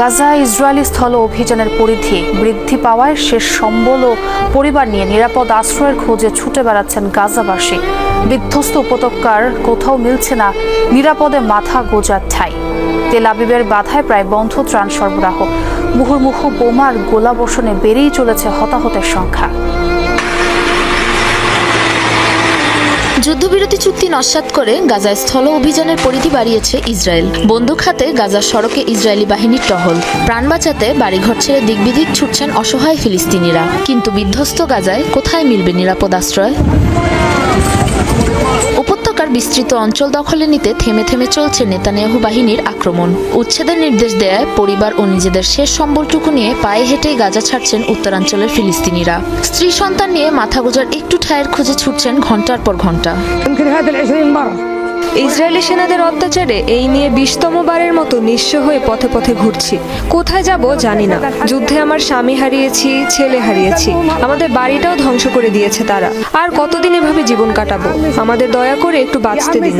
গাজায় ইসরায়েলি স্থল অভিযানের পরিধি বৃদ্ধি পাওয়ায় শেষ সম্বল ও পরিবার নিয়ে নিরাপদ আশ্রয়ের খোঁজে ছুটে বেড়াচ্ছেন গাজাবাসী। বিধ্বস্ত উপত্যকার কোথাও মিলছে না নিরাপদে মাথা গোঁজার ঠাঁই। তেল আবিবের বাধায় প্রায় বন্ধ ত্রাণ সরবরাহ। মুহুর্মুহু বোমার গোলাবর্ষণে বেড়েই চলেছে হতাহতের সংখ্যা। যুদ্ধবিরতি চুক্তি নস্যাৎ করে গাজায় স্থল অভিযানের পরিধি বাড়িয়েছে ইসরায়েল। বন্দুক হাতে গাজার সড়কে ইসরায়েলি বাহিনীর টহল। প্রাণ বাঁচাতে বাড়িঘর ছেড়ে দিকবিদিক ছুটছেন অসহায় ফিলিস্তিনিরা। কিন্তু বিধ্বস্ত গাজায় কোথায় মিলবে নিরাপদ আশ্রয়? উপত্যকার বিস্তৃত অঞ্চল দখলে নিতে থেমে থেমে চলছে নেতানিয়াহু বাহিনীর আক্রমণ। উচ্ছেদের নির্দেশ দেয় পরিবার ও নিজেদের শেষ সম্বলটুকু নিয়ে পায়ে হেঁটেই গাজা ছাড়ছেন উত্তরাঞ্চলের ফিলিস্তিনিরা। স্ত্রী সন্তান নিয়ে মাথা গোঁজার একটু ঠাঁইয়ের খোঁজে ছুটছেন ঘন্টার পর ঘন্টা। ইসরায়েলি সেনাদের অত্যাচারে এই নিয়ে ২০তম বারের মতো নিঃস্ব হয়ে পথে পথে ঘুরছি। কোথায় যাব জানি না। যুদ্ধে আমার স্বামী হারিয়েছি, ছেলে হারিয়েছি, আমাদের বাড়িটাও ধ্বংস করে দিয়েছে তারা। আর কতদিন এভাবে জীবন কাটাবো? আমাদের দয়া করে একটু বাঁচতে দিন।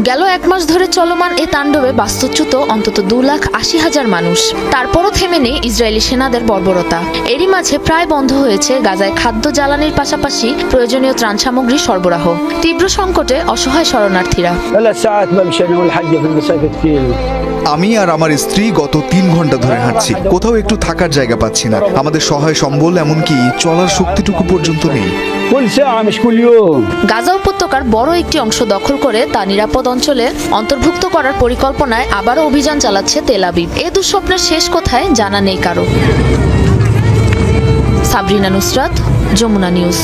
গেল ১ মাস ধরে চলমান এ তাণ্ডবে বাস্তুচ্যুত অন্তত ২,৮০,০০০ মানুষ। তারপরও থেমে নেই ইসরায়েলি সেনাদের বর্বরতা। এরই মাঝে প্রায় বন্ধ হয়েছে গাজায় খাদ্য জ্বালানির পাশাপাশি প্রয়োজনীয় ত্রাণ সামগ্রী সরবরাহ। তীব্র সংকটে অসহায় শরণার্থীরা। আমি আর আমার স্ত্রী গত ৩ ঘন্টা ধরে হাঁটছি, কোথাও একটু থাকার জায়গা পাচ্ছি না। আমাদের সহায় সম্বল এমনকি চলার শক্তিটুকু পর্যন্ত নেই। গাজা উপত্যকার বড় একটি অংশ দখল করে তা নিরাপদ অঞ্চলে অন্তর্ভুক্ত করার পরিকল্পনায় আবারও অভিযান চালাচ্ছে তেল আবিব। এ দুঃস্বপ্নের শেষ কোথায় জানা নেই কারো। সাবরিনা নুসরাত, যমুনা নিউজ।